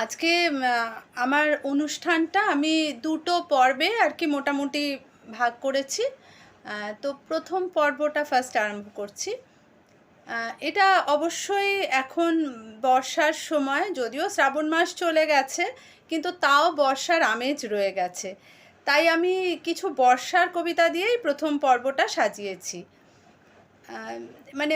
আজকে আমার অনুষ্ঠানটা আমি দুটো পর্বে আর কি মোটামুটি ভাগ করেছি। তো প্রথম পর্বটা ফার্স্ট আরম্ভ করছি। এটা অবশ্যই এখন বর্ষার সময়, যদিও শ্রাবণ মাস চলে গেছে, কিন্তু তাও বর্ষার আমেজ রয়ে গেছে। তাই আমি কিছু বর্ষার কবিতা দিয়েই প্রথম পর্বটা সাজিয়েছি। মানে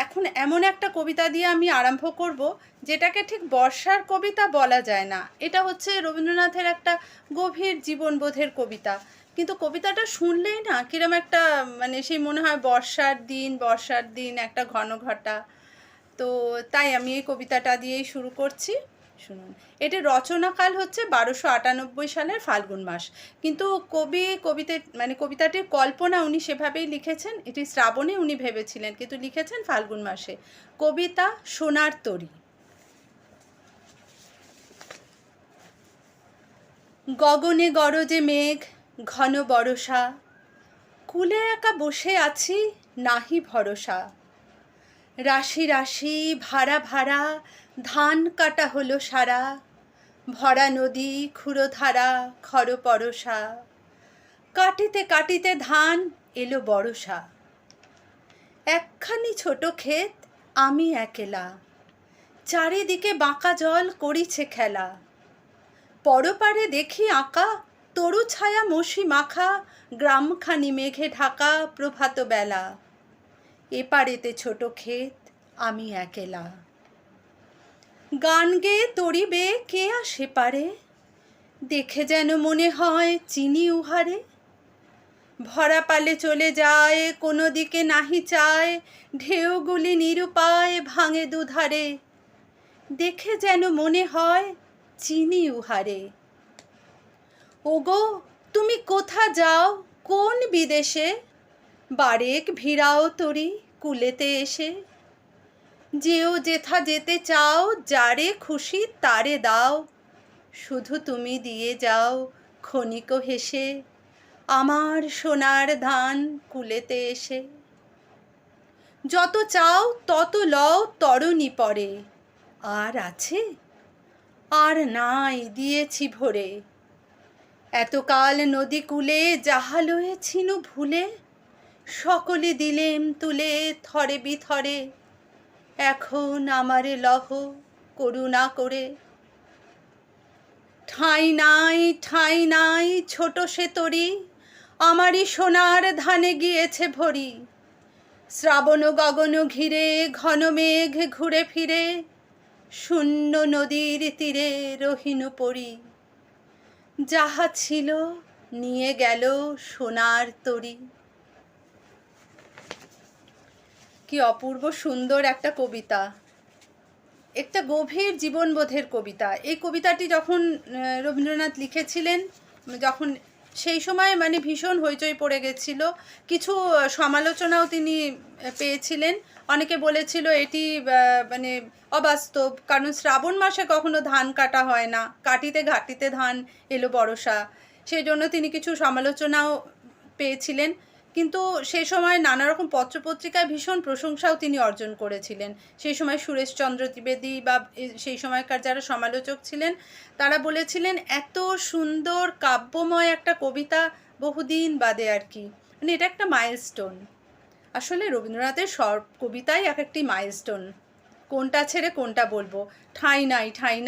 এখন এমন একটা কবিতা দিয়ে আমি আরম্ভ করব যেটাকে ঠিক বর্ষার কবিতা বলা যায় না। এটা হচ্ছে রবীন্দ্রনাথের একটা গভীর জীবনবোধের কবিতা, কিন্তু কবিতাটা শুনলেই না কিরম একটা মানে সেই মনে হয় বর্ষার দিন একটা ঘন ঘটা। তো তাই আমি এই কবিতাটা দিয়েই শুরু করছি। শুনুন, এটির রচনাকাল হচ্ছে 1298 সালের ফাল্গুন মাস, কিন্তু কবিতাটির কল্পনা উনি সেভাবেই লিখেছেন। এটি শ্রাবণে উনি ভেবেছিলেন, কিন্তু লিখেছেন ফাল্গুন মাসে। কবিতা সোনার তরী। গগনে গরজে মেঘ, ঘন বরষা, কুলে একা বসে আছি নাহি ভরসা। রাশি রাশি ভাড়া ভাড়া ধান কাটা হলো সারা, ভরা নদী ক্ষুরধারা খর পরশা। কাটিতে কাটিতে ধান এলো বরষা, একখানি ছোট ক্ষেত আমি একেলা, চারিদিকে বাঁকা জল করিছে খেলা। পরপারে দেখি আঁকা তরু ছায়া মশি মাখা, গ্রামখানি মেঘে ঢাকা প্রভাত বেলা। এপারেতে ছোট ক্ষেত আমি একেলা। গান গেয়ে তরিবে কে আসে পারে, দেখে যেন মনে হয় চিনি উহারে। ভরা পালে চলে যায় কোনো দিকে নাহি চায়, ঢেউগুলি নিরুপায় ভাঙে দুধারে। দেখে যেন মনে হয় চিনি উহারে। ওগো তুমি কোথা যাও কোন বিদেশে, বারেক ভিড়াও তরি কুলেতে এসে। যেও যেথা যেতে চাও যারে খুশি তারে দাও, শুধু তুমি দিয়ে যাও ক্ষণিক হেসে আমার সোনার ধান কুলেতে এসে। যত চাও তত লও তরণী পরে, আর আছে আর নাই দিয়েছি ভরে। এতকাল নদী কূলে যাহা লয়েছিনু ভুলে, সকলে দিলেম তুলে থরে বিথরে। এখন আমারে লহ করুণা করে। ঠাঁই নাই ছোট সে তরি, আমারই সোনার ধানে গিয়েছে ভরি। শ্রাবণ গগন ঘিরে ঘন মেঘ ঘুরে ফিরে, শূন্য নদীর তীরে রহিনু পড়ি। যাহা ছিল নিয়ে গেল সোনার তরি। কি অপূর্ব সুন্দর একটা কবিতা, একটা গভীর জীবনবোধের কবিতা। এই কবিতাটি যখন রবীন্দ্রনাথ লিখেছিলেন, যখন সেই সময় মানে ভীষণ হইচই পড়ে গেছিল, কিছু সমালোচনাও তিনি পেয়েছিলেন। অনেকে বলেছিল এটি মানে অবাস্তব, কারণ শ্রাবণ মাসে কখনো ধান কাটা হয় না, কাটিতে ঘাটিতে ধান এলো বরষা। সেই জন্য তিনি কিছু সমালোচনাও পেয়েছিলেন, কিন্তু সেই সময় নানা রকম পত্রপত্রিকায় ভীষণ প্রশংসাও তিনি অর্জন করেছিলেন। সেই সময় সুরেশচন্দ্র দ্বিবেদী বা সেই সময়কার যারা সমালোচক ছিলেন তারা বলেছিলেন এত সুন্দর কাব্যময় একটা কবিতা বহুদিন বাদে আর কি, মানে এটা একটা মাইলস্টোন। আসলে রবীন্দ্রনাথের সব কবিতাই এক একটি মাইলস্টোন। কোনটা ছেড়ে কোনটা বলবো, ঠাঁই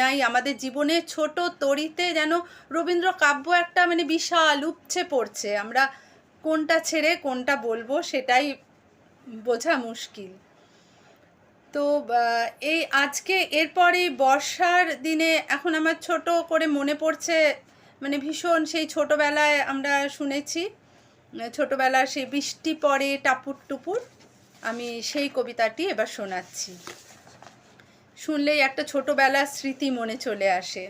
নাই আমাদের জীবনের ছোট তরিতে যেন রবীন্দ্র কাব্য একটা মানে বিশাল উপচে পড়ছে। আমরা কোনটা ছেড়ে কোনটা বলবো সেটাই বোঝা মুশকিল। তো এই আজকে এরপরে বর্ষার দিনে এখন আমার ছোট করে মনে পড়ছে, মানে ভীষণ সেই ছোটোবেলায় আমরা শুনেছি, ছোটোবেলার সেই বৃষ্টি পড়ে টাপুর টুপুর, আমি সেই কবিতাটি এবার শোনাচ্ছি। শুনলেই একটা ছোটোবেলার স্মৃতি মনে চলে আসে।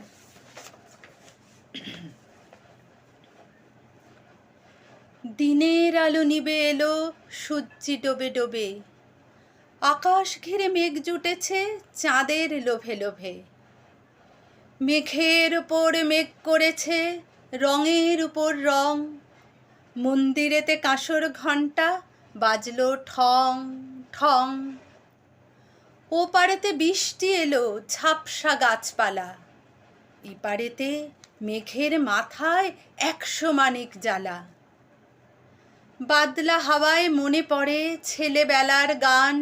দিনের আলো নিবে এলো সূর্যি ডোবে ডোবে, আকাশ ঘিরে মেঘ জুটেছে চাঁদের লোভে লোভে। মেঘের উপর মেঘ করেছে রঙের উপর রং, মন্দিরেতে কাঁসর ঘণ্টা বাজলো ঠং ঠং। ও পাড়েতে বৃষ্টি এলো ঝাপসা গাছপালা, এপারেতে মেঘের মাথায় 100 মানিক জ্বালা। বাদলা হাওয়ায় মনে পড়ে ছেলেবেলার গান,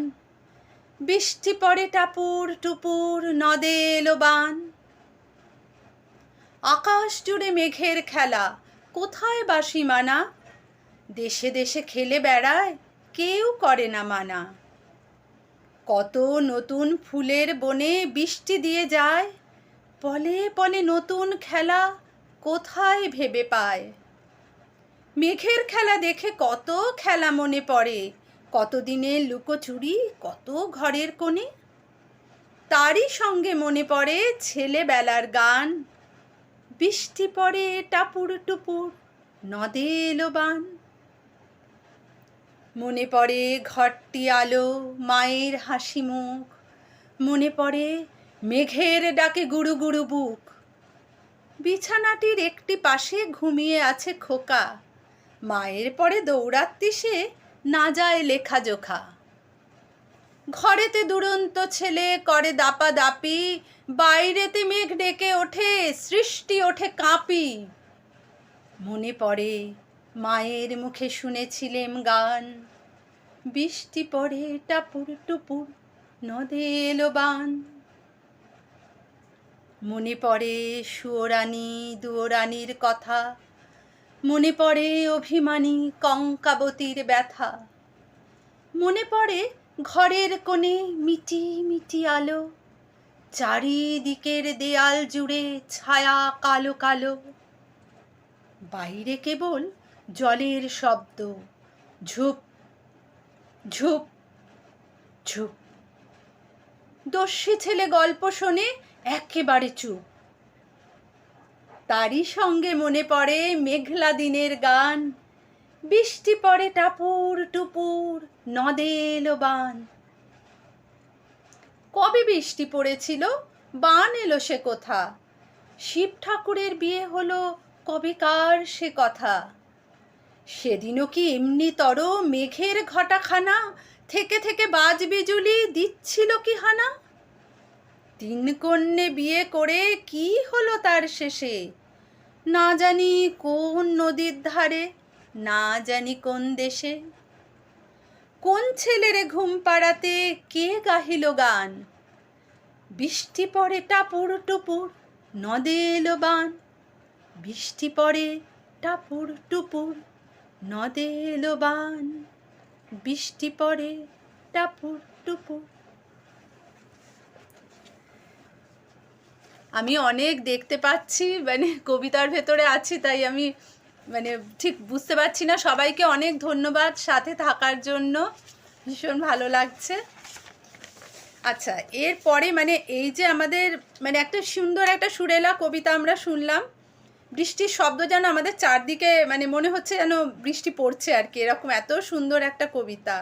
বৃষ্টি পড়ে টাপুর টুপুর নদে এলো বান। আকাশ জুড়ে মেঘের খেলা, কোথায় বা সীমানা, দেশে দেশে খেলে বেড়ায় কেউ করে না মানা। কত নতুন ফুলের বনে বৃষ্টি দিয়ে যায়, পলে পলে নতুন খেলা কোথায় ভেবে পায়। মেঘের খেলা দেখে কত খেলা মনে পড়ে, কত দিনের লুকোচুরি কত ঘরের কোণে। তারই সঙ্গে মনে পড়ে ছেলেবেলার গান, বৃষ্টি পড়ে টাপুর টুপুর নদে এলো বান। মনে পড়ে ঘরটি আলো মায়ের হাসি মুখ, মনে পড়ে মেঘের ডাকে গুড়ু গুড়ু বুক। বিছানাটির একটি পাশে ঘুমিয়ে আছে খোকা, মায়ের পরে দৌড়াত্তি সে না যায় লেখাজোখা। ঘরেতে দুরন্ত ছেলে করে দাপাদাপি, বাইরেতে মেঘ ডেকে ওঠে সৃষ্টি ওঠে কাঁপি। মনে পড়ে মায়ের মুখে শুনেছিলেম গান, বৃষ্টি পড়ে টাপুর টুপুর নদে এলো বান। মনে পড়ে সুয়োরানী দুয়োরানীর কথা, মনে পড়ে অভিমানী কঙ্কাবতীর ব্যথা। মনে পড়ে ঘরের কোণে মিটি মিটি আলো, চারিদিকের দেয়াল জুড়ে ছায়া কালো কালো। বাইরে কেবল জলের শব্দ, ঝুপ ঝুপ ঝুপ। দস্যি ছেলে গল্প শোনে একেবারে চুপ। তারই সঙ্গে মনে পড়ে মেঘলা দিনের গান, বৃষ্টি পড়ে টাপুর টুপুর নদে এলো বান। কবে বৃষ্টি পড়েছিল, বান এলো সে কোথা, শিব ঠাকুরের বিয়ে হলো কবেকার সে কথা। সেদিনও কি এমনি তর মেঘের ঘটাখানা, থেকে থেকে বাজ বিজুলি দিচ্ছিল কি হানা। 3 কন্যে বিয়ে করে কি হলো তার শেষে, না জানি কোন নদীর ধারে, না জানি কোন দেশে। কোন ছেলেরে ঘুম পাড়াতে কে গাহিল গান, বৃষ্টি পড়ে টাপুর টুপুর নদে এলো বান। বৃষ্টি পড়ে টাপুর টুপুর নদে এলো বান, বৃষ্টি পড়ে টাপুর টুপুর। আমি অনেক দেখতে পাচ্ছি, মানে কবিতার ভেতরে আছি, তাই আমি মানে ঠিক বুঝতে পারছি না। সবাইকে অনেক ধন্যবাদ সাথে থাকার জন্য, ভীষণ ভালো লাগছে। আচ্ছা, এরপরে মানে এই যে আমাদের মানে একটা সুন্দর একটা সুরেলা কবিতা আমরা শুনলাম, বৃষ্টির শব্দ যেন আমাদের চারদিকে মানে মনে হচ্ছে যেন বৃষ্টি পড়ছে আর কি, এরকম এত সুন্দর একটা কবিতা।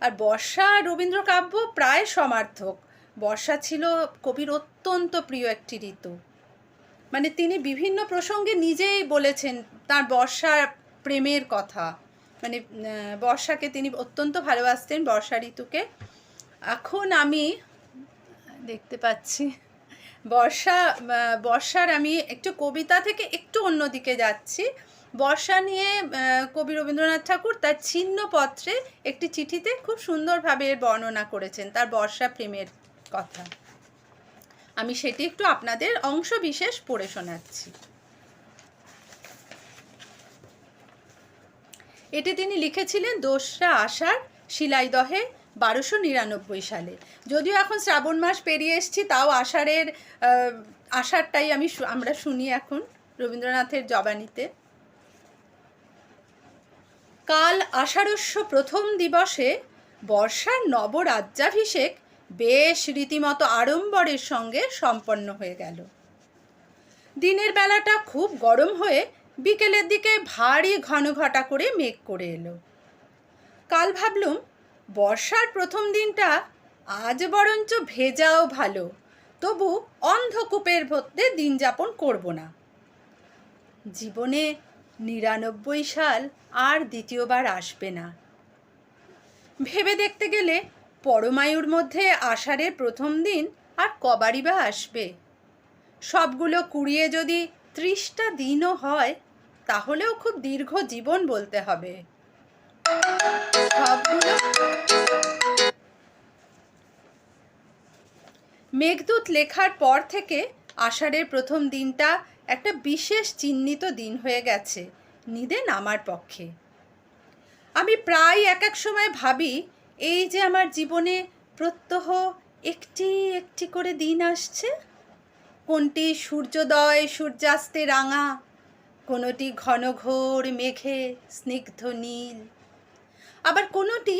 আর বর্ষা রবীন্দ্র কাব্য প্রায় সমার্থক। বর্ষা ছিল কবির অত্যন্ত প্রিয় একটি ঋতু। মানে তিনি বিভিন্ন প্রসঙ্গে নিজেই বলেছেন তার বর্ষার প্রেমের কথা, মানে বর্ষাকে তিনি অত্যন্ত ভালোবাসতেন, বর্ষা ঋতুকে। এখন আমি দেখতে পাচ্ছি বর্ষার আমি একটু কবিতা থেকে একটু অন্যদিকে যাচ্ছি। বর্ষা নিয়ে কবি রবীন্দ্রনাথ ঠাকুর তার ছিন্নপত্রে একটি চিঠিতে খুব সুন্দরভাবে বর্ণনা করেছেন তার বর্ষা প্রেমের কথা। আমি সেটি একটু আপনাদের অংশ বিশেষ পড়ে শোনাচ্ছি। এটি তিনি লিখেছিলেন 2রা আষাঢ় শিলাইদহে 1299 সালে। যদিও এখন শ্রাবণ মাস পেরিয়ে এসেছি, তাও আষাঢ়টাই আমরা শুনি এখন রবীন্দ্রনাথের জবানিতে। কাল আষাঢ়স্য প্রথম দিবসে বর্ষার নবরাজ্যাভিষেক বেশ রীতিমতো আড়ম্বরের সঙ্গে সম্পন্ন হয়ে গেল। দিনের বেলাটা খুব গরম হয়ে বিকেলের দিকে ভারী ঘন ঘটা করে মেঘ করে এলো। কাল ভাবলুম বর্ষার প্রথম দিনটা আজ বরঞ্চ ভেজাও ভালো, তবু অন্ধকূপের মধ্যে দিন যাপন করব না। জীবনে 99 সাল আর দ্বিতীয়বার আসবে না। ভেবে দেখতে গেলে পরমায়ুর মধ্যে আষাঢ়ের প্রথম দিন আর কবারই বা আসবে। সবগুলো কুড়িয়ে যদি 30টা দিনও হয়, তাহলেও খুব দীর্ঘ জীবন বলতে হবে। সবগুলো মেঘদূত লেখার পর থেকে আষাঢ়ের প্রথম দিনটা একটা বিশেষ চিহ্নিত দিন হয়ে গেছে নিদে নামার পক্ষে। আমি প্রায় এক এক সময় ভাবি, এই যে আমার জীবনে প্রত্যহ একটি একটি করে দিন আসছে, কোনটি সূর্যোদয় সূর্যাস্তে রাঙা, কোনোটি ঘনঘোর মেঘে স্নিগ্ধ নীল, আবার কোনোটি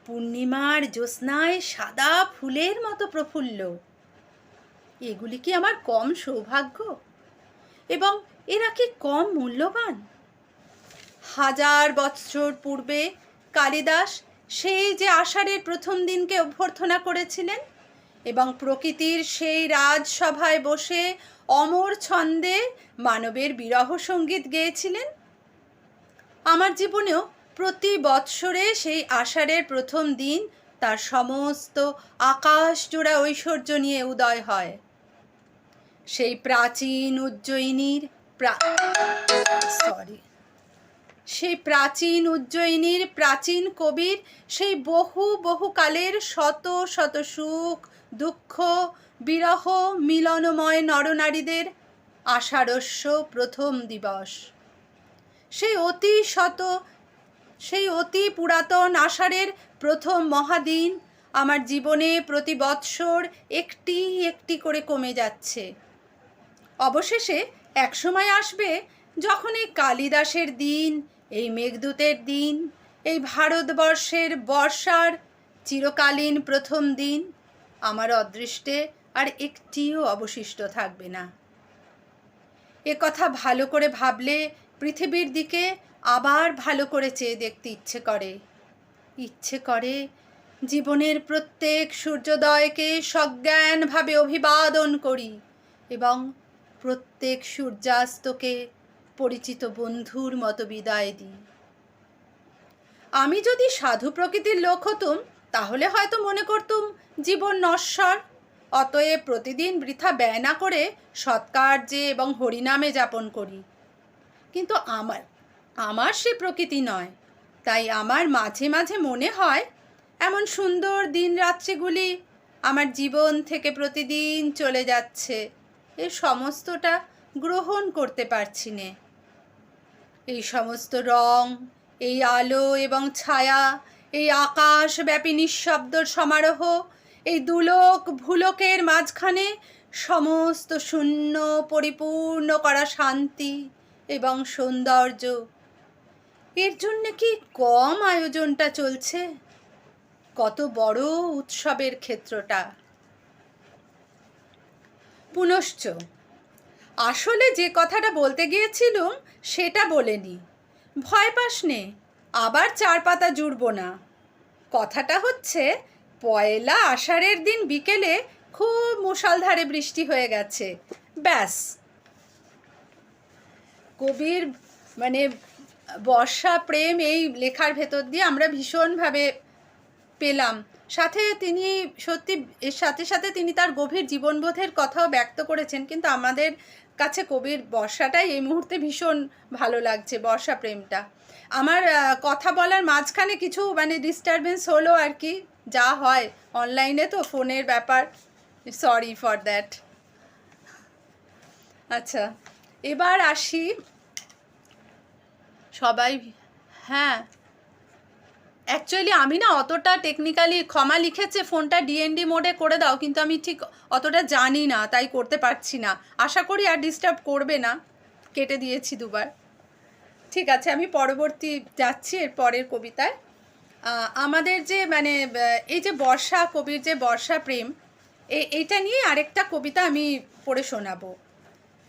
পূর্ণিমার জ্যোৎস্নায় সাদা ফুলের মতো প্রফুল্ল। এগুলি কি আমার কম সৌভাগ্য এবং এরা কি কম মূল্যবান? 1000 বৎসর পূর্বে কালিদাস সেই যে আষাঢ়ের প্রথম দিনকে অভ্যর্থনা করেছিলেন এবং প্রকৃতির সেই রাজসভায় বসে অমর ছন্দে মানবের বিরহ সঙ্গীত গেয়েছিলেন, আমার জীবনেও প্রতি বৎসরে সেই আষাঢ়ের প্রথম দিন তার সমস্ত আকাশ জোড়া ঐশ্বর্য নিয়ে উদয় হয়। সেই প্রাচীন উজ্জয়িনীর প্রাচীন কবির সেই বহু কালের শত শত সুখ দুঃখ বিরহ মিলনময় নরনারীদের আষাঢ়স্য প্রথম দিবস, সেই অতি পুরাতন আষাঢ়ের প্রথম মহাদিন আমার জীবনে প্রতি বৎসর একটি একটি করে কমে যাচ্ছে। অবশেষে একসময় আসবে যখন এই কালিদাসের দিন, এই মেঘদূতের দিন, এই ভারতবর্ষের বর্ষার চিরকালীন প্রথম দিন আমার অদৃষ্টে আর একটিও অবশিষ্ট থাকবে না। এ কথা ভালো করে ভাবলে পৃথিবীর দিকে আবার ভালো করে চেয়ে দেখতে ইচ্ছে করে জীবনের প্রত্যেক সূর্যোদয়কে সজ্ঞানভাবে অভিবাদন করি এবং প্রত্যেক সূর্যাস্তকে পরিচিত বন্ধুর মতো বিদায় দিই। আমি যদি সাধু প্রকৃতির লোক হতুম, তাহলে হয়তো মনে করতুম জীবন নশ্বর, অতএব প্রতিদিন বৃথা ব্যয় না করে সৎকার্যে এবং হরিনামে যাপন করি। কিন্তু আমার সে প্রকৃতি নয়, তাই আমার মাঝে মাঝে মনে হয় এমন সুন্দর দিন রাত্রিগুলি আমার জীবন থেকে প্রতিদিন চলে যাচ্ছে, এ সমস্তটা গ্রহণ করতে পারছি নে। এই সমস্ত রং, এই আলো এবং ছায়া, এই আকাশব্যাপী নিঃশব্দ সমারোহ, এই দুলোক ভুলোকের মাঝখানে সমস্ত শূন্য পরিপূর্ণ করা শান্তি এবং সৌন্দর্য, এর জন্য কি কম আয়োজনটা চলছে? কত বড় উৎসবের ক্ষেত্রটা! পুনশ্চ আসলে যে কথাটা বলতে গিয়েছিলুম সেটা বলেনি, ভয় পাস নে, আবার 4 পাতা জুড়ব না। কথাটা হচ্ছে, পয়লা আষাঢ়ের দিন বিকেলে খুব মুষলধারে বৃষ্টি হয়ে গেছে, ব্যাস। কবির বর্ষা প্রেম এই লেখার ভেতর দিয়ে আমরা ভীষণভাবে পেলাম। সাথে তিনি এর সাথে সাথে তিনি তার গভীর জীবনবোধের কথাও ব্যক্ত করেছেন, কিন্তু আমাদের কাছে কবির বর্ষাটাই এই মুহূর্তে ভীষণ ভালো লাগছে, বর্ষা প্রেমটা। আমার কথা বলার মাঝখানে কিছু ডিস্টারবেন্স হলো আর কি, যা হয় অনলাইনে তো, ফোনের ব্যাপার, সরি ফর দ্যাট। আচ্ছা, এবার আসি সবাই। হ্যাঁ, অ্যাকচুয়ালি আমি না অতটা টেকনিক্যালি, ক্ষমা লিখেছে ফোনটা ডিএনডি মোডে করে দাও, কিন্তু আমি ঠিক অতটা জানি না, তাই করতে পারছি না। আশা করি আর ডিস্টার্ব করবে না, কেটে দিয়েছি 2 বার। ঠিক আছে, আমি পরবর্তী যাচ্ছি এর পরের কবিতায়। আমাদের যে এই যে বর্ষা, কবির যে বর্ষা প্রেম, এইটা নিয়ে আরেকটা কবিতা আমি পড়ে শোনাবো।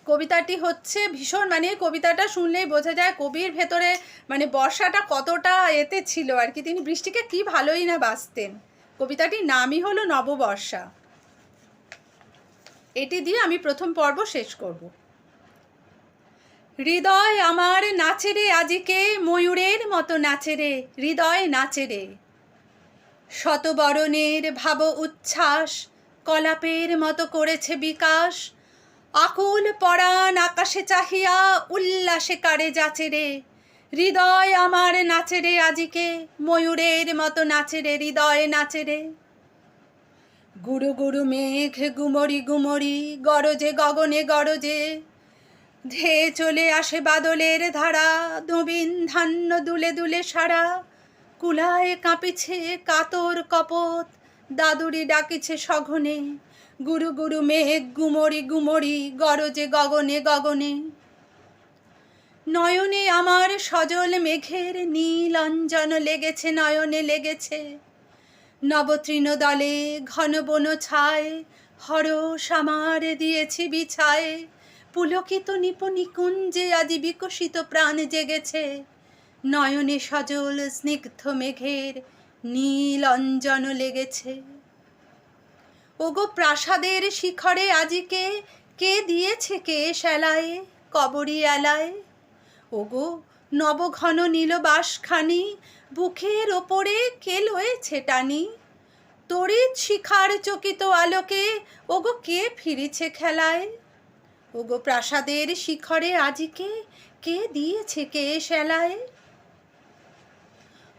কবিতাটি হচ্ছে ভীষণ, কবিতাটা শুনলেই বোঝা যায় কবির ভেতরে বর্ষাটা কতটা এতে ছিল আর কি, তিনি বৃষ্টিকে কি ভালোই না বাসতেন। কবিতাটির নামই হলো নববর্ষা। এটি দিয়ে আমি প্রথম পর্ব শেষ করব। হৃদয় আমার নাচে রে আজিকে, ময়ূরের মতো নাচে রে, হৃদয় নাচে রে। শতবরণের ভাব উচ্ছ্বাস কলাপের মতো করেছে বিকাশ, আকুল পরাণ আকাশে চাহিয়া উল্লাসে কারে যাচে রে, হৃদয় আমার নাচে রে আজিকে, ময়ূরের মতো নাচে রে, হৃদয় নাচে রে। গুরু গুরু মেঘ গুমরি গুমরি গরজে গগনে গরজে, ধেয়ে চলে আসে বাদলের ধারা, নবীন ধান্য দুলে দুলে সারা। কুলায় কাঁপিছে কাতর কপত, দাদুরি ডাকিছে সঘনে, গুরু গুরু মেঘ গুমরি গুমরি গরজে গগনে গগনে। নয়নে আমার সজল মেঘের নীল অঞ্জন লেগেছে, নয়নে লেগেছে। নবতৃণ দলে ঘন বন ছায়, হরষ আমার দিয়েছি বিছায়। পুলকিত নিকুঞ্জে আজি বিকশিত প্রাণ জেগেছে, নয়নে সজল স্নিগ্ধ মেঘের নীল অঞ্জন লেগেছে। ওগো প্রাসাদের শিখরে আজিকে কে দিয়েছে কে সেলায়, কবরী এলায়। ওগো নবঘন নীলবাসখানি বুকের ওপরে কে লয়েছে টানি, তড়িৎ শিখার চকিত আলোকে ওগো কে ফিরেছে খেলায়। ওগো প্রাসাদের শিখরে আজিকে কে দিয়েছে কে সেলায়।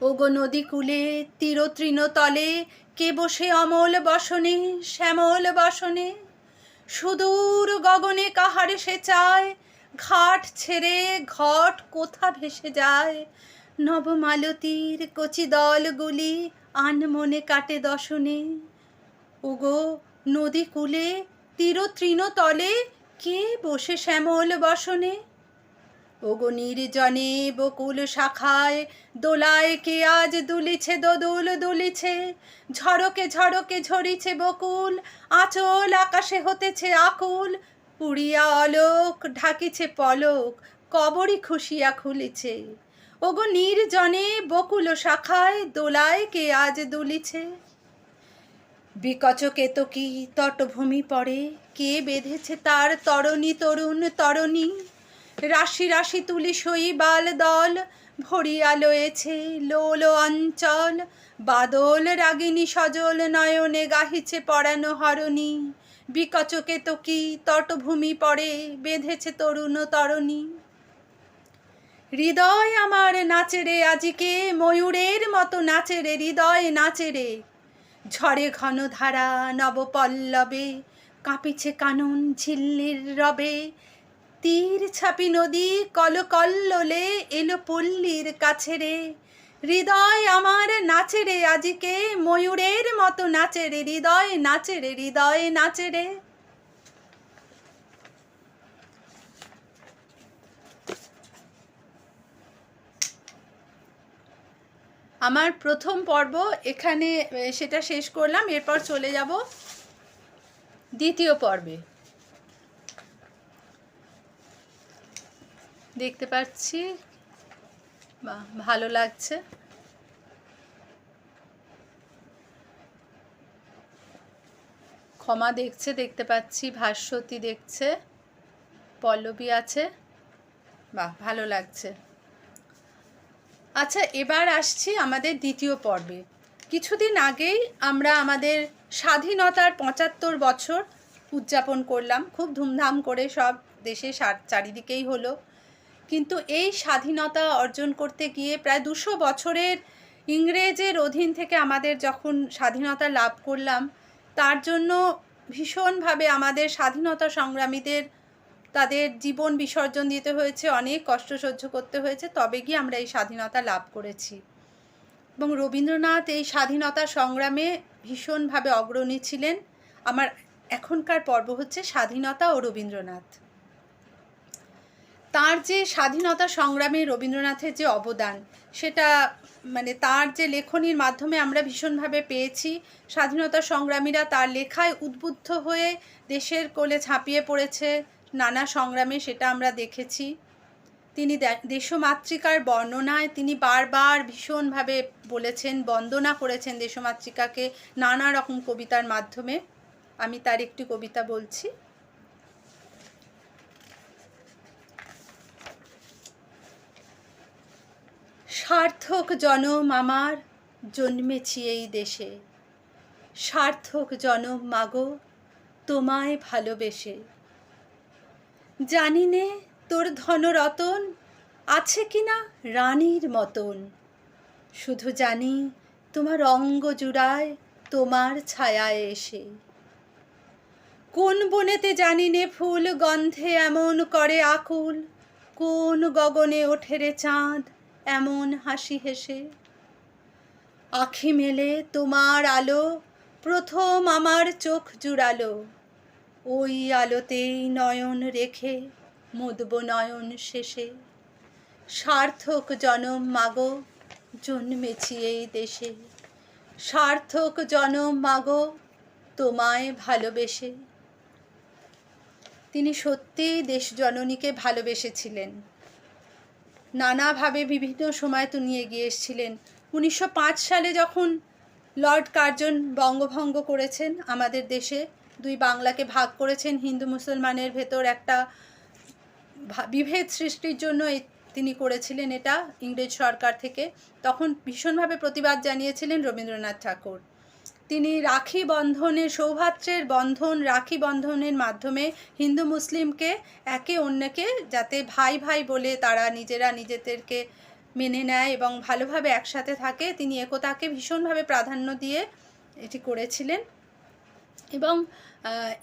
ওগো নদী কূলে তীরতৃণ তলে কে বসে অমল বসনে, শ্যামল বসনে। সুদূর গগনে কাহার সে চায়, ঘাট ছেড়ে ঘট কোথা ভেসে যায়। নবমালতীর কচি দলগুলি আনমনে কাটে দশনে। ওগো নদী কূলে তীরতৃণ তলে কে বসে শ্যামল বসনে। ওগো নির্জনে বকুল শাখায় দোলায় কে আজ দুলিছে দোদুল দুলিছে। ঝড়কে ঝড়কে ঝরিছে বকুল, আঁচল আকাশে হতেছে আকুল। পুড়িয়া অলোক ঢাকিছে পলক, কবরী খুশিয়া খুলিছে। ওগো নির্জনে বকুল শাখায় দোলায় কে আজ দুলিছে। বিকচ কেতকী তটভূমি পড়ে কে বেঁধেছে তার তরণী তরুণ তরণী। রাশি রাশি তুলি শৈবাল দল ভরিয়া লয়েছে লোল অঞ্চল। বাদল রাগিনী সজল নয়নে গাহিছে পরানো হরণী। বিকচ কেতকী তটভূমি পড়ে বেঁধেছে তরুণ তরণী। হৃদয় আমার নাচে রে আজিকে, ময়ূরের মতো নাচে রে, হৃদয় নাচে রে। ঝড়ে ঘন ধারা নবপল্লবে কাঁপিছে কানন ঝিল্লির রবে। তীর ছাপি নদী কলকল্লোলে এলো পল্লীর কাছে রে। হৃদয় আমার নাচে রে আজিকে, ময়ূরের মতো নাচে রে, হৃদয় নাচে রে, হৃদয় নাচে রে। আমার প্রথম পর্ব এখানে সেটা শেষ করলাম। এরপর চলে যাব দ্বিতীয় পর্বে। দেখতে পাচ্ছি, বাহ ভালো লাগছে। ক্ষমা দেখছে, দেখতে পাচ্ছি, ভাস্বতী দেখছে, পল্লবী আছে, বাহ ভালো লাগছে। আচ্ছা, এবার আসছি আমাদের দ্বিতীয় পর্বে। কিছুদিন আগেই আমরা আমাদের স্বাধীনতার ৭৫ বছর উদযাপন করলাম, খুব ধুমধাম করে, সব দেশে চারিদিকেই হলো। কিন্তু এই স্বাধীনতা অর্জন করতে গিয়ে প্রায় ২০০ বছরের ইংরেজের অধীন থেকে আমাদের যখন স্বাধীনতা লাভ করলাম, তার জন্য ভীষণভাবে আমাদের স্বাধীনতা সংগ্রামীদের তাদের জীবন বিসর্জন দিতে হয়েছে, অনেক কষ্ট সহ্য করতে হয়েছে, তবে গিয়ে আমরা এই স্বাধীনতা লাভ করেছি। এবং রবীন্দ্রনাথ এই স্বাধীনতা সংগ্রামে ভীষণভাবে অগ্রণী ছিলেন। আমার এখনকার পর্ব হচ্ছে স্বাধীনতা ও রবীন্দ্রনাথ। তার যে স্বাধীনতা সংগ্রামে রবীন্দ্রনাথের যে অবদান, সেটা মানে তার যে লেখনীর মাধ্যমে আমরা ভীষণভাবে পেয়েছি। স্বাধীনতা সংগ্রামীরা তার লেখায় উদ্বুদ্ধ হয়ে দেশের কোলে ঝাঁপিয়ে পড়েছে নানা সংগ্রামে, সেটা আমরা দেখেছি। তিনি দেশমাতৃকার বর্ণনায় তিনি বারবার ভীষণভাবে বলেছেন, বন্দনা করেছেন দেশমাতৃকাকে নানা রকম কবিতার মাধ্যমে। আমি তার একটি কবিতা বলছি। সার্থক জনম আমার জন্মেছি এই দেশে, সার্থক জনম মাগো তোমায় ভালোবেসে। জানি নে তোর ধনরতন আছে কিনা রানীর মতন, শুধু জানি তোমার অঙ্গ জুড়ায় তোমার ছায়ায় এসে। কোন বনেতে জানি নে ফুল গন্ধে এমন করে আকুল, কোন গগনে ওঠে রে চাঁদ এমন হাসি হেসে। আখি মেলে তোমার আলো প্রথম আমার চোখ জুড়ালো, ওই আলোতেই নয়ন রেখে মুদব নয়ন শেষে। সার্থক জনম মাগো জন্মেছি এই দেশে, সার্থক জনম মাগো তোমায় ভালোবেসে। তিনি সত্যিই দেশ জননীকে ভালোবেসেছিলেন, নানাভাবে বিভিন্ন সময় তিনি এগিয়ে এসেছিলেন। 1905 সালে যখন লর্ড কার্জন বঙ্গভঙ্গ করেছেন আমাদের দেশে, দুই বাংলাকে ভাগ করেছেন, হিন্দু মুসলমানের ভেতর একটা বিভেদ সৃষ্টির জন্য তিনি করেছিলেন এটা ইংরেজ সরকার থেকে, তখন ভীষণভাবে প্রতিবাদ জানিয়েছিলেন রবীন্দ্রনাথ ঠাকুর। তিনি রাখি বন্ধনের, সৌভ্রাতৃর বন্ধন, রাখি বন্ধনের মাধ্যমে হিন্দু মুসলিমকে একে অন্যকে যাতে ভাই ভাই বলে তারা নিজেরা নিজেদেরকে মেনে নেয় এবং ভালোভাবে একসাথে থাকে, তিনি একতাকে ভীষণভাবে প্রাধান্য দিয়ে এটি করেছিলেন। এবং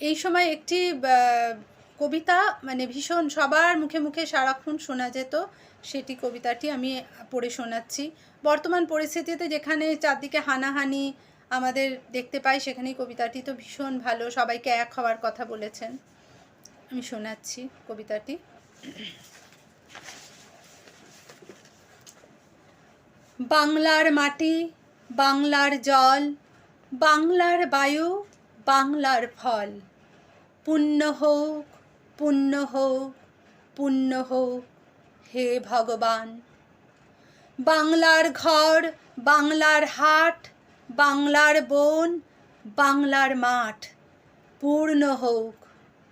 এই সময় একটি কবিতা মানে ভীষণ সবার মুখে মুখে সারাক্ষণ শোনা যেত, সেটি কবিতাটি আমি পড়ে শোনাচ্ছি। বর্তমান পরিস্থিতিতে যেখানে চারদিকে হানাহানি আমাদের দেখতে পাই, সেখানে কবিতাটি তো ভীষণ ভালো, সবাইকে এক হওয়ার কথা বলেছেন। আমি শোনাচ্ছি কবিতাটি। বাংলার মাটি, বাংলার জল, বাংলার বায়ু, বাংলার ফল, পুণ্য হোক, পুণ্য হোক, পুণ্য হোক হে ভগবান। বাংলার ঘর, বাংলার হাট, বাংলার বন, বাংলার মাঠ, পূর্ণ হোক,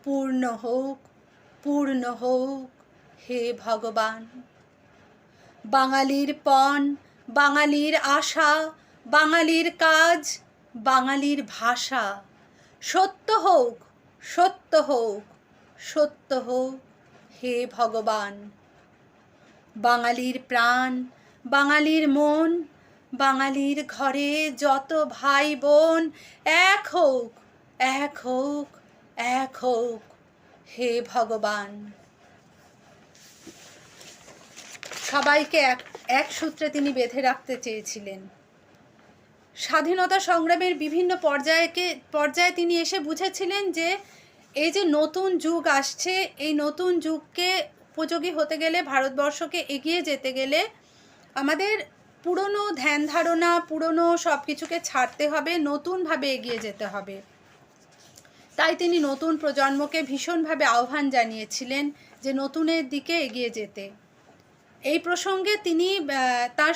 পূর্ণ হোক, পূর্ণ হোক হে ভগবান। বাঙালির পণ, বাঙালির আশা, বাঙালির কাজ, বাঙালির ভাষা, সত্য হোক, সত্য হোক, সত্য হোক হে ভগবান। বাঙালির প্রাণ, বাঙালির মন, বাঙালির ঘরে যত ভাই বোন, এক হোক, এক হোক, এক হোক হে ভগবান। সবাইকে এক সূত্রে তিনি বেঁধে রাখতে চেয়েছিলেন। স্বাধীনতা সংগ্রামের বিভিন্ন পর্যায়ে তিনি এসে বুঝেছিলেন যে এই যে নতুন যুগ আসছে, এই নতুন যুগকে উপযোগী হতে গেলে, ভারতবর্ষকে এগিয়ে যেতে গেলে আমাদের পুরনো ধ্যান ধারণা, পুরনো সব কিছুকে ছাড়তে হবে, নতুনভাবে এগিয়ে যেতে হবে। তাই তিনি নতুন প্রজন্মকে ভীষণভাবে আহ্বান জানিয়েছিলেন যে নতুনের দিকে এগিয়ে যেতে। এই প্রসঙ্গে তিনি তার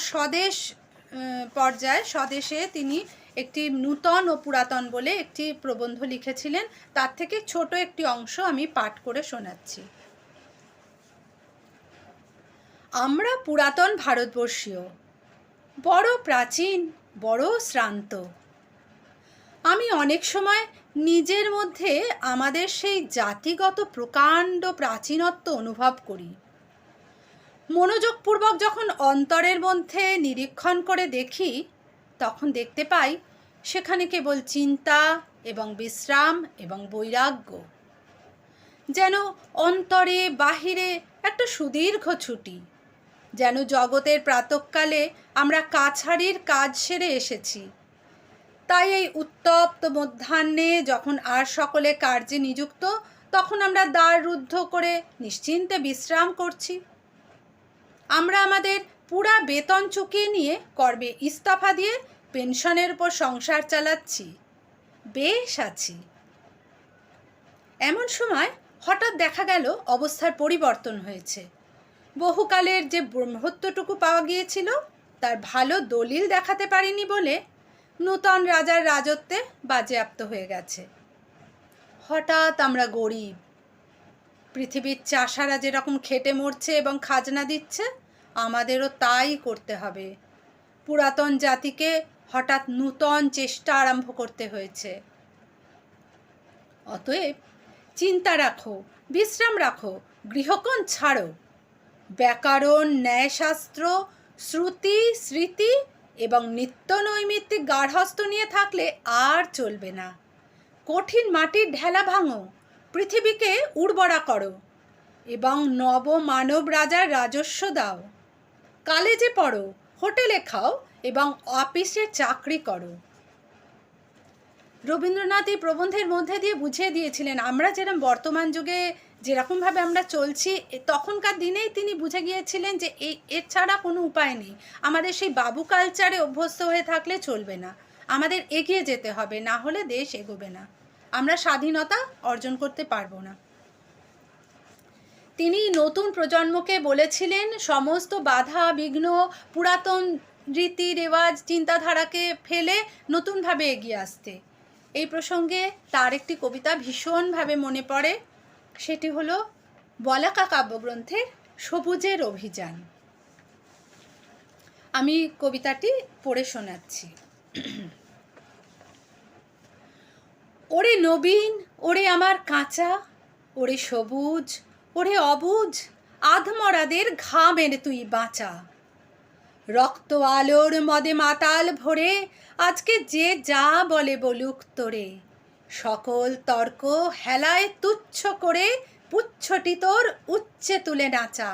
স্বদেশে তিনি একটি নূতন ও পুরাতন বলে একটি প্রবন্ধ লিখেছিলেন। তার থেকে ছোট একটি অংশ আমি পাঠ করে শোনাচ্ছি। আমরা পুরাতন ভারতবর্ষীয়, বড় প্রাচীন, বড় শ্রান্ত। আমি অনেক সময় নিজের মধ্যে আমাদের সেই জাতিগত প্রকাণ্ড প্রাচীনত্ব অনুভব করি। মনোযোগপূর্বক যখন অন্তরের মধ্যে নিরীক্ষণ করে দেখি, তখন দেখতে পাই সেখানে কেবল চিন্তা এবং বিশ্রাম এবং বৈরাগ্য, যেন অন্তরে বাহিরে একটা সুদীর্ঘ ছুটি, যেন জগতের প্রাতঃকালে আমরা কাছারির কাজ সেরে এসেছি। তাই এই উত্তপ্ত মধ্যাহ্নে যখন আর সকলে কার্যে নিযুক্ত, তখন আমরা দ্বার রুদ্ধ করে নিশ্চিন্তে বিশ্রাম করছি। আমরা আমাদের পুরা বেতন চুকিয়ে নিয়ে কর্মে ইস্তফা দিয়ে পেনশনের উপর সংসার চালাচ্ছি, বেশ আছি। এমন সময় হঠাৎ দেখা গেল অবস্থার পরিবর্তন হয়েছে। বহুকালের যে ব্রহ্মত্বটুকু পাওয়া গিয়েছিল তার ভালো দলিল দেখাতে পারিনি বলে নূতন রাজার রাজত্বে বাজেয়াপ্ত হয়ে গেছে। হঠাৎ আমরা গরিব। পৃথিবীর চাষারা যেরকম খেটে মরছে এবং খাজনা দিচ্ছে, আমাদেরও তাই করতে হবে। পুরাতন জাতিকে হঠাৎ নূতন চেষ্টা আরম্ভ করতে হয়েছে। অতএব চিন্তা রাখো, বিশ্রাম রাখো, গৃহকোণ ছাড়ো। ব্যাকরণ, ন্যায়শাস্ত্র, শ্রুতি, স্মৃতি এবং নিত্য নৈমিত্তিক গার্হস্থ্য নিয়ে থাকলে আর চলবে না। কঠিন মাটির ঢেলা ভাঙো, পৃথিবীকে উর্বরা করো এবং নব মানব রাজার রাজস্ব দাও। কলেজে পড়ো, হোটেলে খাও এবং অফিসে চাকরি করো। রবীন্দ্রনাথ এই প্রবন্ধের মধ্যে দিয়ে বুঝিয়ে দিয়েছিলেন আমরা যেরকম বর্তমান যুগে যেরকমভাবে আমরা চলছি, তখনকার দিনেই তিনি বুঝে গিয়েছিলেন যে এর ছাড়া কোনো উপায় নেই। আমাদের সেই বাবু কালচারে অভ্যস্ত হয়ে থাকলে চলবে না, আমাদের এগিয়ে যেতে হবে, না হলে দেশ এগোবে না, আমরা স্বাধীনতা অর্জন করতে পারবো না। তিনি নতুন প্রজন্মকে বলেছিলেন সমস্ত বাধা বিঘ্ন, পুরাতন রীতি রেওয়াজ চিন্তাধারাকে ফেলে নতুনভাবে এগিয়ে আসতে। এই প্রসঙ্গে তার একটি কবিতা ভীষণভাবে মনে পড়ে, সেটি হলো বলাকা কাব্যগ্রন্থের সবুজের অভিযান। আমি কবিতাটি পড়ে শোনাচ্ছি। ওরে নবীন, ওরে আমার কাঁচা, ওরে সবুজ, ওরে অবুজ, আধমরাদের ঘা মেরে তুই বাঁচা। রক্ত আলোর মদে মাতাল ভরে আজকে যে যা বলে বলুক তোরে, সকল তর্ক হেলায় তুচ্ছ করে পুচ্ছটি তোর উচ্চে তুলে নাচা।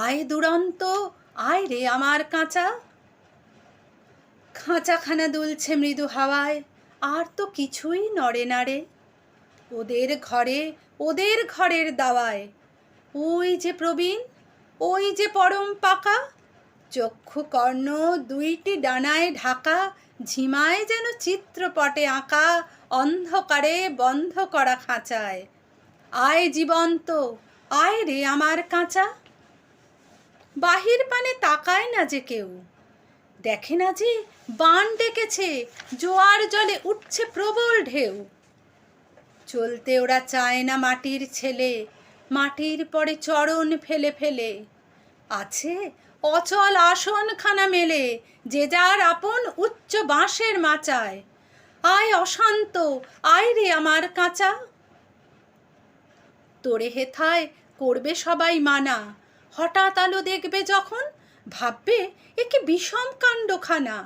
আয় দুরন্ত, আয় রে আমার কাঁচা। খাঁচাখানা দুলছে মৃদু হাওয়ায়, আর তো কিছুই নড়ে নাড়ে। ওদের ঘরে, ওদের ঘরের দাওয়ায়, ওই যে প্রবীণ, ওই যে পরম পাকা, চক্ষু কর্ণ দুইটি ডানায় ঢাকা, ঝিমায় যেন চিত্রপটে আঁকা অন্ধকারে বন্ধ করা খাঁচায়। আয় জীবন্ত, আয় রে আমার কাঁচা। বাহির পানে তাকায় না যে কেউ, দেখে না যে বান ডেকেছে, জোয়ার জলে উঠছে প্রবল ঢেউ। চলতে ওরা চায় না মাটির ছেলে, মাটির পরে চরণ ফেলে ফেলে। আছে অচল আসনখানা মেলে, যে যার আপন উচ্চ বাঁশের মাচায়। আয় অশান্ত, আয় রে আমার কাঁচা। তোরে হেথায় করবে সবাই মানা, হঠাৎ আলো দেখবে যখন ভাববে এ কি বিষম কাণ্ডখানা।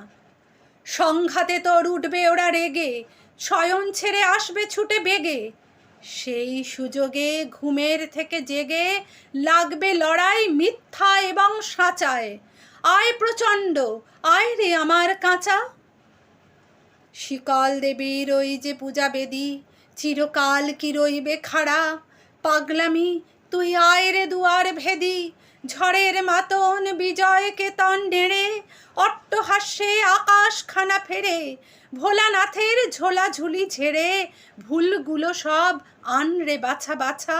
সংঘাতে তোর উঠবে ওরা রেগে, শয়ন ছেড়ে আসবে ছুটে বেগে। সেই সুযোগে ঘুমের থেকে জেগে লাগবে লড়াই মিথ্যা এবং সাঁচায়। আয় প্রচণ্ড, আয় রে আমার কাঁচা। শিকল দেবীর ওই যে পূজা বেদি, চিরকাল কি রইবে খাড়া। পাগলামি তুই আয় রে দুয়ার ভেদি, ঝড়ের মাতন বিজয় কেতন নেড়ে, অট্টহাস্যে আকাশখানা ফেরে। ভোলানাথের ঝোলাঝুলি ঝেড়ে, ভুলগুলো সব আনরে বাছা বাছা।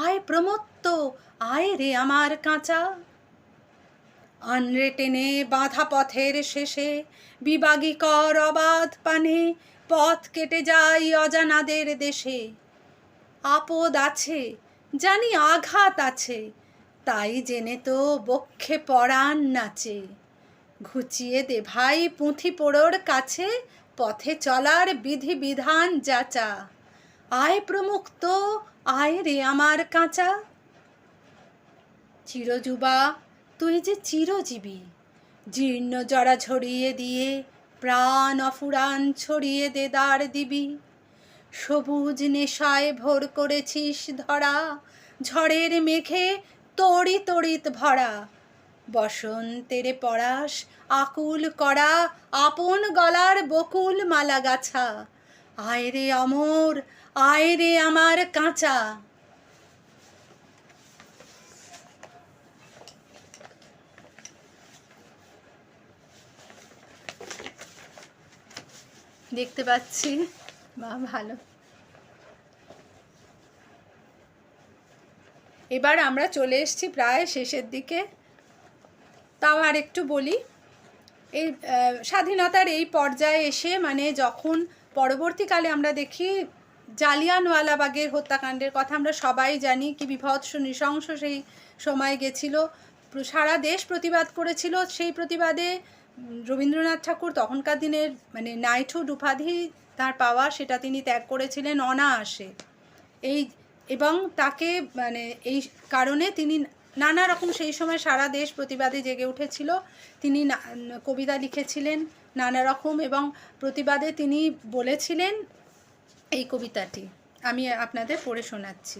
আয় প্রমত্ত, আয় রে আমার কাঁচা। আনরে টেনে বাঁধা পথের শেষে, বিবাগী কর অবাধ পানে, পথ কেটে যাই অজানাদের দেশে। আপদ আছে, জানি আঘাত আছে, তাই জেনে তো বক্ষে পরাণ নাচে। ঘুচিয়ে দে ভাই পুঁথি পোড়োর কাছে, পথে চলার বিধি বিধান যাচা। আয় প্রমুক্ত, আয় রে আমার কাঁচা। চিরযুবা তুই যে চিরজীবী, জীর্ণ জরা ঝরিয়ে দিয়ে প্রাণ অফুরান ছড়িয়ে দে দ্বার দিবি। সবুজ নেশায় ভোর করেছিস ধরা, ঝড়ের মেঘে তড়ি তড়িৎ ভরা। বসন্তের পরাশ আকুল করা, আপন গলার বকুল মালা গাছা। আয় রে অমর, আয় রে আমার কাঁচা। দেখতে পাচ্ছি, বা ভালো। এবার আমরা চলে এসেছি প্রায় শেষের দিকে, তাও আর একটু বলি। এই স্বাধীনতার এই পর্যায়ে এসে, মানে যখন পরবর্তীকালে আমরা দেখি জালিয়ানওয়ালাবাগের হত্যাকাণ্ডের কথা আমরা সবাই জানি, কি বিভৎস নৃশংস সেই সময় গেছিল, সারা দেশ প্রতিবাদ করেছিল। সেই প্রতিবাদে রবীন্দ্রনাথ ঠাকুর তখনকার দিনের মানে নাইটহুড উপাধি তার পাওয়া, সেটা তিনি ত্যাগ করেছিলেন অনায়াসে। এবং তাকে মানে এই কারণে তিনি নানা রকম, সেই সময় সারা দেশ প্রতিবাদে জেগে উঠেছিল, তিনি কবিতা লিখেছিলেন নানা রকম, এবং প্রতিবাদে তিনি বলেছিলেন এই কবিতাটি আমি আপনাদের পড়ে শোনাচ্ছি।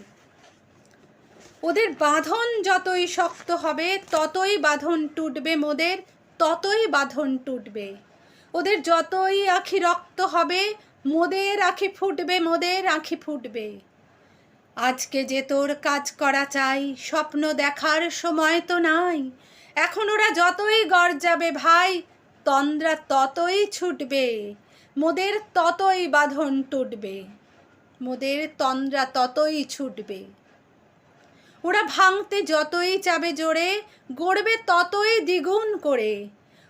ওদের বাঁধন যতই শক্ত হবে ততই বাঁধন টুটবে মোদের, ততই বাঁধন টুটবে। ওদের যতই আঁখি রক্ত হবে মোদের আঁখি ফুটবে, মোদের আঁখি ফুটবে। আজকে যে তোর কাজ করা চাই, স্বপ্ন দেখার সময় তো নাই। এখন ওরা যতই গর্জাবে ভাই, তন্দ্রা ততই ছুটবে, মোদের ততই বাঁধন টুটবে, মোদের তন্দ্রা ততই ছুটবে। ওরা ভাঙতে যতই চাবে জোরে, গড়বে ততই দ্বিগুণ করে।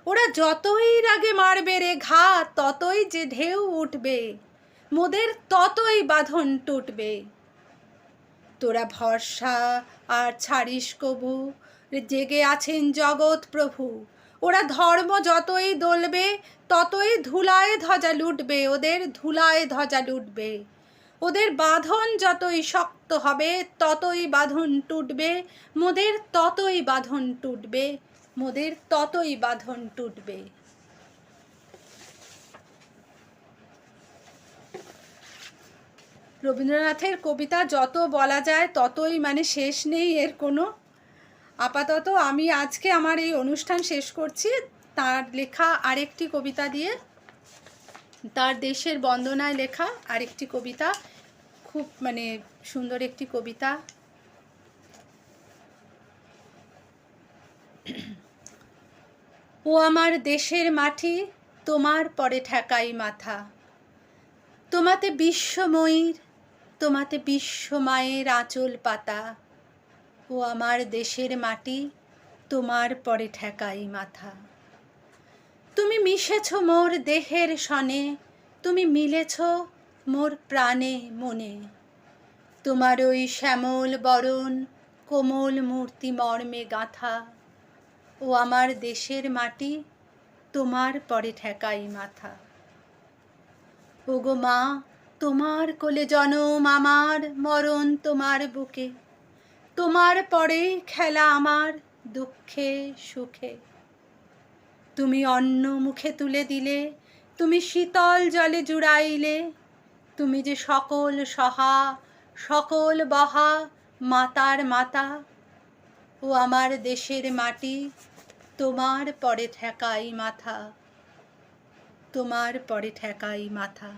ওরা যতই রাগে মারবে রে ঘা, ততই যে ঢেউ উঠবে, মোদের ততই বাঁধন টুটবে। তোরা ভরসা আর ছাড়িস কবু, জেগে আছেন জগৎ প্রভু। ওরা ধর্ম যতই দলবে ততই ধুলায় ধ্বজা লুটবে, ওদের ধুলায় ধ্বজা লুটবে। ওদের বাঁধন যতই শক্ত হবে ততই বাঁধন টুটবে, মোদের ততই বাঁধন টুটবে, মোদের ততই বাঁধন টুটবে। রবীন্দ্রনাথের কবিতা যত বলা যায় ততই মানে শেষ নেই এর কোনো। আপাতত আমি আজকে আমার এই অনুষ্ঠান শেষ করছি তার লেখা আরেকটি কবিতা দিয়ে, তার দেশের বন্দনায় লেখা আরেকটি কবিতা, খুব মানে সুন্দর একটি কবিতা। ও আমার দেশের মাটি তোমার পরে ঠেকাই মাথা, তোমাতে বিশ্বময়ীর, তোমাতে বিশ্বমায়ের আঁচল পাতা। ও আমার দেশের মাটি তোমার পরে ঠেকাই মাথা। তুমি মিশেছ মোর দেহের সনে, তুমি মিলেছ মোর প্রাণে মনে। তোমার ওই শ্যামল বরণ কোমল মূর্তি মর্মে গাঁথা। ও আমার দেশের মাটি তোমার পরে ঠেকাই মাথা। ওগো মা তোমার কোলে জনম আমার, মরণ তোমার বুকে, তোমার পরেই খেলা আমার দুঃখে সুখে। তুমি অন্ন মুখে তুলে দিলে, তুমি শীতল জলে জুড়াইলে, তুমি যে সকল সহা সকল বহা মাতার মাতা। ও আমার দেশের মাটি তোমার পরে ঠেকাই মাথা, তোমার পরে ঠেকাই মাথা।